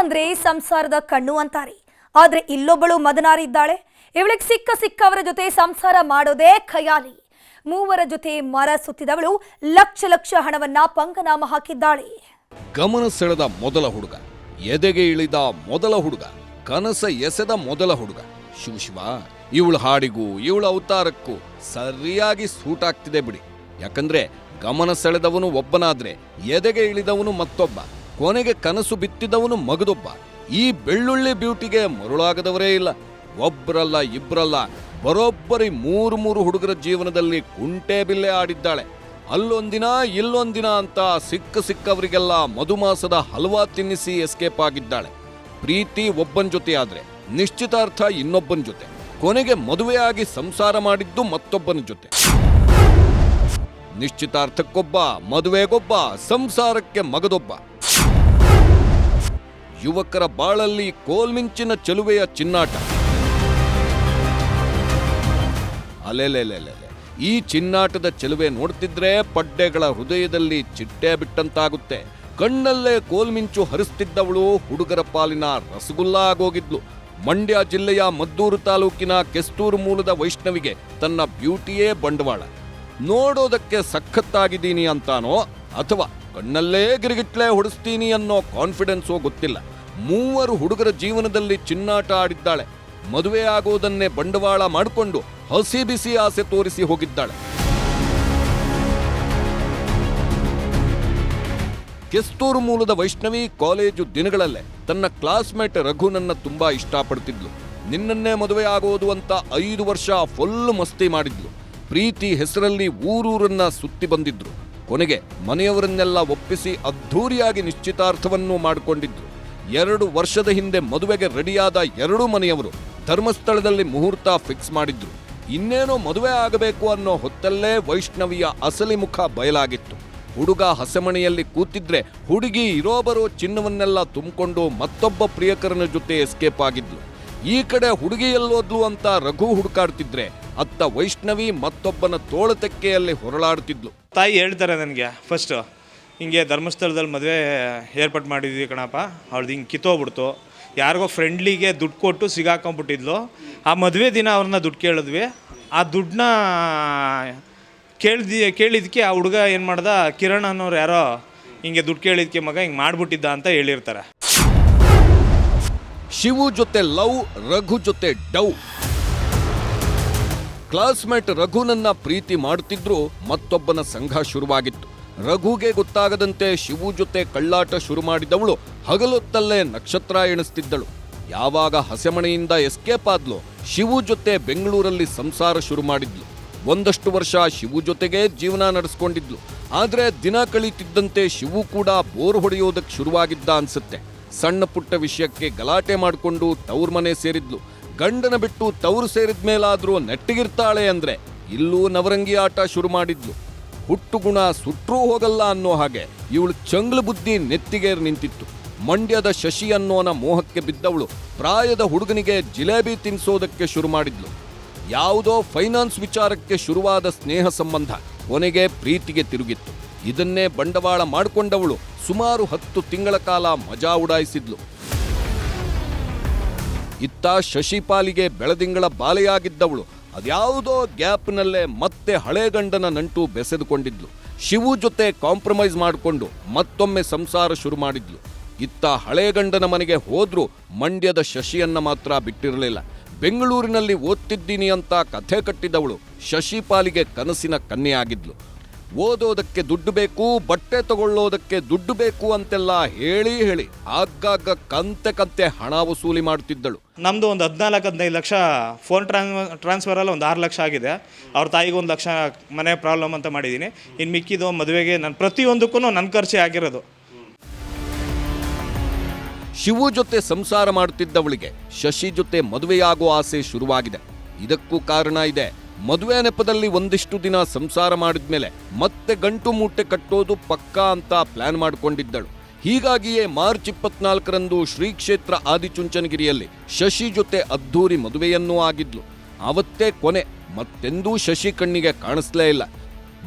ಅಂದ್ರೆ ಸಂಸಾರದ ಕಣ್ಣು ಅಂತಾರೆ. ಆದ್ರೆ ಇಲ್ಲೊಬ್ಬಳು ಮದನಾರಿ ಇದ್ದಾಳೆ. ಇವಳಿಗೆ ಸಿಕ್ಕವರ ಜೊತೆ ಸಂಸಾರ ಮಾಡೋದೇ ಖಯಾಲಿ. ಮೂವರ ಜೊತೆ ಮರ ಸುತ್ತಿದವಳು ಲಕ್ಷ ಲಕ್ಷ ಹಣವನ್ನ ಪಂಗನಾಮ ಹಾಕಿದ್ದಾಳೆ. ಗಮನ ಸೆಳೆದ ಮೊದಲ ಹುಡುಗ, ಎದೆಗೆ ಇಳಿದ ಮೊದಲ ಹುಡುಗ, ಕನಸ ಎಸೆದ ಮೊದಲ ಹುಡುಗ. ಶಿವ ಇವಳ ಹಾಡಿಗೂ ಇವಳ ಅವತಾರಕ್ಕೂ ಸರಿಯಾಗಿ ಸೂಟ್ ಆಗ್ತಿದೆ ಬಿಡಿ. ಯಾಕಂದ್ರೆ ಗಮನ ಸೆಳೆದವನು ಒಬ್ಬನಾದ್ರೆ ಎದೆಗೆ ಇಳಿದವನು ಮತ್ತೊಬ್ಬ, ಕೊನೆಗೆ ಕನಸು ಬಿತ್ತಿದವನು ಮಗದೊಬ್ಬ. ಈ ಬೆಳ್ಳುಳ್ಳಿ ಬ್ಯೂಟಿಗೆ ಮರುಳಾಗದವರೇ ಇಲ್ಲ. ಒಬ್ಬರಲ್ಲ ಇಬ್ಬರಲ್ಲ, ಬರೋಬ್ಬರಿ ಮೂರು ಹುಡುಗರ ಜೀವನದಲ್ಲಿ ಕುಂಟೆ ಬಿಲ್ಲೆ ಆಡಿದ್ದಾಳೆ. ಅಲ್ಲೊಂದಿನ ಇಲ್ಲೊಂದಿನ ಅಂತ ಸಿಕ್ಕವರಿಗೆಲ್ಲ ಮಧುಮಾಸದ ಹಲ್ವಾ ತಿನ್ನಿಸಿ ಎಸ್ಕೇಪ್ ಆಗಿದ್ದಾಳೆ. ಪ್ರೀತಿ ಒಬ್ಬನ ಜೊತೆ ಆದ್ರೆ ನಿಶ್ಚಿತಾರ್ಥ ಇನ್ನೊಬ್ಬನ ಜೊತೆ, ಕೊನೆಗೆ ಮದುವೆಯಾಗಿ ಸಂಸಾರ ಮಾಡಿದ್ದು ಮತ್ತೊಬ್ಬನ ಜೊತೆ. ನಿಶ್ಚಿತಾರ್ಥಕ್ಕೊಬ್ಬ, ಮದುವೆಗೊಬ್ಬ, ಸಂಸಾರಕ್ಕೆ ಮಗದೊಬ್ಬ. ಯುವಕರ ಬಾಳಲ್ಲಿ ಕೋಲ್ಮಿಂಚಿನ ಚೆಲುವೆಯ ಚಿನ್ನಾಟ. ಅಲೆಲೆಲೆಲೆ, ಈ ಚಿನ್ನಾಟದ ಚೆಲುವೆ ನೋಡ್ತಿದ್ರೆ ಪಡ್ಡೆಗಳ ಹೃದಯದಲ್ಲಿ ಚಿಟ್ಟೆ ಬಿಟ್ಟಂತಾಗುತ್ತೆ. ಕಣ್ಣಲ್ಲೇ ಕೋಲ್ಮಿಂಚು ಹರಿಸ್ತಿದ್ದವಳು ಹುಡುಗರ ಪಾಲಿನ ರಸಗುಲ್ಲ ಆಗೋಗಿದ್ಲು. ಮಂಡ್ಯ ಜಿಲ್ಲೆಯ ಮದ್ದೂರು ತಾಲೂಕಿನ ಕೆಸ್ತೂರು ಮೂಲದ ವೈಷ್ಣವಿಗೆ ತನ್ನ ಬ್ಯೂಟಿಯೇ ಬಂಡವಾಳ. ನೋಡೋದಕ್ಕೆ ಸಖತ್ತಾಗಿದ್ದೀನಿ ಅಂತಾನೋ ಅಥವಾ ಕಣ್ಣಲ್ಲೇ ಗಿರಿಗಿಟ್ಲೆ ಹೊಡಿಸ್ತೀನಿ ಅನ್ನೋ ಕಾನ್ಫಿಡೆನ್ಸೋ ಗೊತ್ತಿಲ್ಲ, ಮೂವರು ಹುಡುಗರ ಜೀವನದಲ್ಲಿ ಚಿನ್ನಾಟ ಆಡಿದ್ದಾಳೆ. ಮದುವೆ ಆಗೋದನ್ನೇ ಬಂಡವಾಳ ಮಾಡಿಕೊಂಡು ಹಸಿ ಬಿಸಿ ಆಸೆ ತೋರಿಸಿ ಹೋಗಿದ್ದಾಳೆ. ಕೆಸ್ತೂರು ಮೂಲದ ವೈಷ್ಣವಿ ಕಾಲೇಜು ದಿನಗಳಲ್ಲೇ ತನ್ನ ಕ್ಲಾಸ್ಮೇಟ್ ರಘುನನ್ನ ತುಂಬಾ ಇಷ್ಟಪಡ್ತಿದ್ಲು. ನಿನ್ನನ್ನೇ ಮದುವೆ ಆಗೋದು ಅಂತ 5 ವರ್ಷ ಫುಲ್ ಮಸ್ತಿ ಮಾಡಿದ್ಲು. ಪ್ರೀತಿ ಹೆಸರಲ್ಲಿ ಊರೂರನ್ನ ಸುತ್ತಿ ಬಂದಿದ್ರು. ಕೊನೆಗೆ ಮನೆಯವರನ್ನೆಲ್ಲ ಒಪ್ಪಿಸಿ ಅದ್ಧೂರಿಯಾಗಿ ನಿಶ್ಚಿತಾರ್ಥವನ್ನು ಮಾಡಿಕೊಂಡಿದ್ರು. 2 ವರ್ಷದ ಹಿಂದೆ ಮದುವೆಗೆ ರೆಡಿಯಾದ 2 ಮನೆಯವರು ಧರ್ಮಸ್ಥಳದಲ್ಲಿ ಮುಹೂರ್ತ ಫಿಕ್ಸ್ ಮಾಡಿದ್ರು. ಇನ್ನೇನೋ ಮದುವೆ ಆಗಬೇಕು ಅನ್ನೋ ಹೊತ್ತಲ್ಲೇ ವೈಷ್ಣವಿಯ ಅಸಲಿ ಮುಖ ಬಯಲಾಗಿತ್ತು. ಹುಡುಗ ಹಸೆಮಣೆಯಲ್ಲಿ ಕೂತಿದ್ರೆ ಹುಡುಗಿ ಇರೋಬರೋ ಚಿನ್ನವನ್ನೆಲ್ಲ ತುಂಬಿಕೊಂಡು ಮತ್ತೊಬ್ಬ ಪ್ರಿಯಕರನ ಜೊತೆ ಎಸ್ಕೇಪ್ ಆಗಿದ್ಲು. ಈ ಕಡೆ ಹುಡುಗಿ ಎಲ್ಲೋದ್ಲು ಅಂತ ರಘು ಹುಡುಕಾಡ್ತಿದ್ರೆ ಅತ್ತ ವೈಷ್ಣವಿ ಮತ್ತೊಬ್ಬನ ತೋಳತೆಕ್ಕೆಯಲ್ಲಿ ಹೊರಳಾಡ್ತಿದ್ಲು. ತಾಯಿ ಹೇಳ್ತಾರೆ ನನಗೆ ಫಸ್ಟ್, ಹಿಂಗೆ ಧರ್ಮಸ್ಥಳದಲ್ಲಿ ಮದುವೆ ಏರ್ಪಾಟ್ ಮಾಡಿದ್ವಿ ಕಣಪ್ಪ, ಅವ್ರದ್ದು ಹಿಂಗೆ ಕಿತ್ತೋಗ್ಬಿಡ್ತು, ಯಾರಿಗೋ ಫ್ರೆಂಡ್ಲಿಗೆ ದುಡ್ಡು ಕೊಟ್ಟು ಸಿಗಾಕೊಂಡ್ಬಿಟ್ಟಿದ್ಲು. ಆ ಮದುವೆ ದಿನ ಅವ್ರನ್ನ ದುಡ್ಡು ಕೇಳಿದ್ವಿ. ಆ ದುಡ್ಡನ್ನ ಕೇಳಿದ್ಕೆ ಆ ಹುಡುಗ ಏನು ಮಾಡ್ದ, ಕಿರಣ್ ಅನ್ನೋರು ಯಾರೋ ಹಿಂಗೆ ದುಡ್ಡು ಕೇಳಿದ್ಕೆ ಮಗ ಹಿಂಗೆ ಮಾಡ್ಬಿಟ್ಟಿದ್ದ ಅಂತ ಹೇಳಿರ್ತಾರೆ. ಶಿವು ಜೊತೆ ಲವ್, ರಘು ಜೊತೆ ಡೌ. ಕ್ಲಾಸ್ಮೇಟ್ ರಘುನನ್ನ ಪ್ರೀತಿ ಮಾಡ್ತಿದ್ರು, ಮತ್ತೊಬ್ಬನ ಸಂಘ ಶುರುವಾಗಿತ್ತು. ರಘುಗೆ ಗೊತ್ತಾಗದಂತೆ ಶಿವು ಜೊತೆ ಕಳ್ಳಾಟ ಶುರು ಮಾಡಿದವಳು ಹಗಲೊತ್ತಲ್ಲೇ ನಕ್ಷತ್ರ ಎಣಿಸ್ತಿದ್ದಳು. ಯಾವಾಗ ಹಸೆಮಣೆಯಿಂದ ಎಸ್ಕೇಪ್ ಆದ್ಲು, ಶಿವು ಜೊತೆ ಬೆಂಗಳೂರಲ್ಲಿ ಸಂಸಾರ ಶುರು ಮಾಡಿದ್ಲು. ಒಂದಷ್ಟು ವರ್ಷ ಶಿವು ಜೊತೆಗೆ ಜೀವನ ನಡೆಸ್ಕೊಂಡಿದ್ಲು. ಆದ್ರೆ ದಿನ ಕಳೀತಿದ್ದಂತೆ ಶಿವು ಕೂಡ ಬೋರ್ ಹೊಡೆಯೋದಕ್ಕೆ ಶುರುವಾಗಿದ್ದ ಅನ್ಸುತ್ತೆ. ಸಣ್ಣ ಪುಟ್ಟ ವಿಷಯಕ್ಕೆ ಗಲಾಟೆ ಮಾಡಿಕೊಂಡು ತವ್ರ ಮನೆ ಸೇರಿದ್ಲು. ಗಂಡನ ಬಿಟ್ಟು ತವರು ಸೇರಿದ ಮೇಲಾದ್ರೂ ನೆಟ್ಟಿಗಿರ್ತಾಳೆ ಅಂದ್ರೆ ಇಲ್ಲೂ ನವರಂಗಿ ಆಟ ಶುರು ಮಾಡಿದ್ಲು. ಹುಟ್ಟುಗುಣ ಸುಟ್ರೂ ಹೋಗಲ್ಲ ಅನ್ನೋ ಹಾಗೆ ಇವಳು ಚಂಗ್ಲ ಬುದ್ಧಿ ನೆತ್ತಿಗೇರ್ ನಿಂತಿತ್ತು. ಮಂಡ್ಯದ ಶಶಿ ಅನ್ನೋನ ಮೋಹಕ್ಕೆ ಬಿದ್ದವಳು ಪ್ರಾಯದ ಹುಡುಗನಿಗೆ ಜಿಲೇಬಿ ತಿನ್ಸೋದಕ್ಕೆ ಶುರು ಮಾಡಿದ್ಲು. ಯಾವುದೋ ಫೈನಾನ್ಸ್ ವಿಚಾರಕ್ಕೆ ಶುರುವಾದ ಸ್ನೇಹ ಸಂಬಂಧ ಕೊನೆಗೆ ಪ್ರೀತಿಗೆ ತಿರುಗಿತ್ತು. ಇದನ್ನೇ ಬಂಡವಾಳ ಮಾಡಿಕೊಂಡವಳು ಸುಮಾರು 10 ತಿಂಗಳ ಕಾಲ ಮಜಾ ಉಡಾಯಿಸಿದ್ಲು. ಇತ್ತ ಶಶಿ ಪಾಲಿಗೆ ಬೆಳದಿಂಗಳ ಬಾಲೆಯಾಗಿದ್ದವಳು ಅದ್ಯಾವುದೋ ಗ್ಯಾಪ್ನಲ್ಲೇ ಮತ್ತೆ ಹಳೆ ಗಂಡನ ನಂಟು ಬೆಸೆದುಕೊಂಡಿದ್ಲು. ಶಿವು ಜೊತೆ ಕಾಂಪ್ರಮೈಸ್ ಮಾಡಿಕೊಂಡು ಮತ್ತೊಮ್ಮೆ ಸಂಸಾರ ಶುರು ಮಾಡಿದ್ಲು. ಇತ್ತ ಹಳೆ ಗಂಡನ ಮನೆಗೆ ಹೋದ್ರೂ ಮಂಡ್ಯದ ಶಶಿಯನ್ನ ಮಾತ್ರ ಬಿಟ್ಟಿರಲಿಲ್ಲ. ಬೆಂಗಳೂರಿನಲ್ಲಿ ಓದ್ತಿದ್ದೀನಿ ಅಂತ ಕಥೆ ಕಟ್ಟಿದವಳು ಶಶಿ ಪಾಲಿಗೆ ಕನಸಿನ ಕನ್ಯೆಯಾಗಿದ್ಲು. ಓದೋದಕ್ಕೆ ದುಡ್ಡು ಬೇಕು, ಬಟ್ಟೆ ತಗೊಳ್ಳೋದಕ್ಕೆ ದುಡ್ಡು ಬೇಕು ಅಂತೆಲ್ಲ ಹೇಳಿ ಆಗಾಗ ಕಂತೆ ಹಣ ವಸೂಲಿ ಮಾಡ್ತಿದ್ದಳು. ನಮ್ಮದು ಒಂದು 14-15 ಲಕ್ಷ ಫೋನ್ ಟ್ರಾನ್ಸ್ಫರಲ್ಲಿ ಒಂದು 6 ಲಕ್ಷ ಆಗಿದೆ. ಅವ್ರ ತಾಯಿಗೆ 1 ಲಕ್ಷ ಮನೆ ಪ್ರಾಬ್ಲಮ್ ಅಂತ ಮಾಡಿದ್ದೀನಿ. ಇನ್ನು ಮಿಕ್ಕಿದ್ದು ಮದುವೆಗೆ ನಾನು ಪ್ರತಿಯೊಂದಕ್ಕೂ ನನ್ನ ಖರ್ಚೆ ಆಗಿರೋದು. ಶಿವು ಜೊತೆ ಸಂಸಾರ ಮಾಡುತ್ತಿದ್ದವಳಿಗೆ ಶಶಿ ಜೊತೆ ಮದುವೆಯಾಗೋ ಆಸೆ ಶುರುವಾಗಿದೆ. ಇದಕ್ಕೂ ಕಾರಣ ಇದೆ. ಮದುವೆ ನೆಪದಲ್ಲಿ ಒಂದಿಷ್ಟು ದಿನ ಸಂಸಾರ ಮಾಡಿದ್ಮೇಲೆ ಮತ್ತೆ ಗಂಟು ಮೂಟೆ ಕಟ್ಟೋದು ಪಕ್ಕಾ ಅಂತ ಪ್ಲಾನ್ ಮಾಡಿಕೊಂಡಿದ್ದಳು. ಹೀಗಾಗಿಯೇ ಮಾರ್ಚ್ 24ರಂದು ಶ್ರೀ ಕ್ಷೇತ್ರ ಆದಿಚುಂಚನಗಿರಿಯಲ್ಲಿ ಶಶಿ ಜೊತೆ ಅದ್ಧೂರಿ ಮದುವೆಯನ್ನೂ ಆಗಿದ್ಲು. ಆವತ್ತೇ ಕೊನೆ, ಮತ್ತೆಂದೂ ಶಶಿ ಕಣ್ಣಿಗೆ ಕಾಣಿಸ್ಲೇ ಇಲ್ಲ.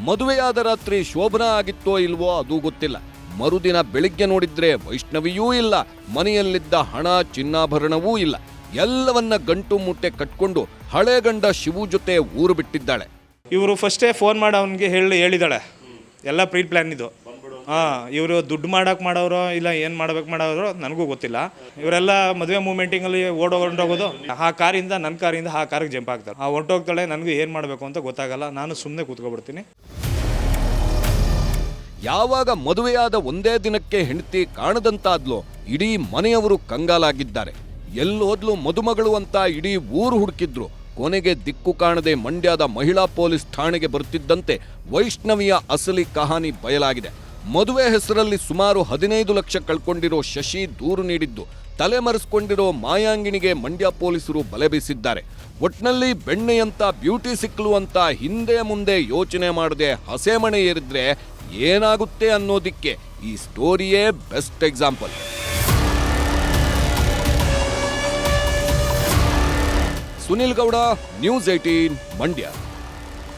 ಮದುವೆಯಾದ ರಾತ್ರಿ ಶೋಭನಾ ಆಗಿತ್ತೋ ಇಲ್ವೋ ಅದು ಗೊತ್ತಿಲ್ಲ. ಮರುದಿನ ಬೆಳಿಗ್ಗೆ ನೋಡಿದ್ರೆ ವೈಷ್ಣವಿಯೂ ಇಲ್ಲ, ಮನೆಯಲ್ಲಿದ್ದ ಹಣ ಚಿನ್ನಾಭರಣವೂ ಇಲ್ಲ. ಎಲ್ಲವನ್ನ ಗಂಟು ಮೂಟೆ ಕಟ್ಕೊಂಡು ಹಳೆ ಗಂಡ ಶಿವು ಜೊತೆ ಊರು ಬಿಟ್ಟಿದ್ದಾಳೆ. ಇವರು ಫಸ್ಟೇ ಫೋನ್ ಮಾಡಿ ಅವನಿಗೆ ಹೇಳಿದಾಳೆ, ಎಲ್ಲ ಪ್ರೀ ಪ್ಲ್ಯಾನ್ ಇದು. ಇವರು ದುಡ್ಡು ಮಾಡೋರೋ ಇಲ್ಲ ಏನು ಮಾಡೋರೋ ನನಗೂ ಗೊತ್ತಿಲ್ಲ. ಇವರೆಲ್ಲ ಮದುವೆ ಮೂಮೆಂಟಿಂಗಲ್ಲಿ ಹೊರಟೋಗೋದು, ಆ ಕಾರಿಂದ ನನ್ನ ಕಾರಿಂದ ಆ ಕಾರಿಗೆ ಜಂಪ್ ಆಗ್ತಾರೆ. ಹೊರಟೋಗ್ತಾಳೆ, ನನಗೂ ಏನು ಮಾಡಬೇಕು ಅಂತ ಗೊತ್ತಾಗಲ್ಲ. ನಾನು ಸುಮ್ಮನೆ ಕೂತ್ಕೊಬಿಡ್ತೀನಿ. ಯಾವಾಗ ಮದುವೆಯಾದ ಒಂದೇ ದಿನಕ್ಕೆ ಹೆಂಡತಿ ಕಾಣದಂತಾದ್ಲೋ ಇಡೀ ಮನೆಯವರು ಕಂಗಾಲಾಗಿದ್ದಾರೆ. ಎಲ್ಲೋದ್ಲು ಮದುಮಗಳು ಅಂತ ಇಡೀ ಊರು ಹುಡುಕಿದ್ರು. ಕೊನೆಗೆ ದಿಕ್ಕು ಕಾಣದೆ ಮಂಡ್ಯದ ಮಹಿಳಾ ಪೊಲೀಸ್ ಠಾಣೆಗೆ ಬರುತ್ತಿದ್ದಂತೆ ವೈಷ್ಣವಿಯ ಅಸಲಿ ಕಹಾನಿ ಬಯಲಾಗಿದೆ. ಮದುವೆ ಹೆಸರಲ್ಲಿ ಸುಮಾರು 15 ಲಕ್ಷ ಕಳ್ಕೊಂಡಿರೋ ಶಶಿ ದೂರು ನೀಡಿದ್ದು, ತಲೆಮರೆಸ್ಕೊಂಡಿರೋ ಮಾಯಾಂಗಿಣಿಗೆ ಮಂಡ್ಯ ಪೊಲೀಸರು ಬಲೆ ಬೀಸಿದ್ದಾರೆ. ಒಟ್ನಲ್ಲಿ ಬೆಣ್ಣೆಯಂತ ಬ್ಯೂಟಿ ಸಿಕ್ಲು ಅಂತ ಹಿಂದೆ ಮುಂದೆ ಯೋಚನೆ ಮಾಡದೆ ಹಸೆಮಣೆ ಏರಿದ್ರೆ ಏನಾಗುತ್ತೆ ಅನ್ನೋದಿಕ್ಕೆ ಈ ಸ್ಟೋರಿಯೇ best example. Sunil Gowda, news 18 Mandya.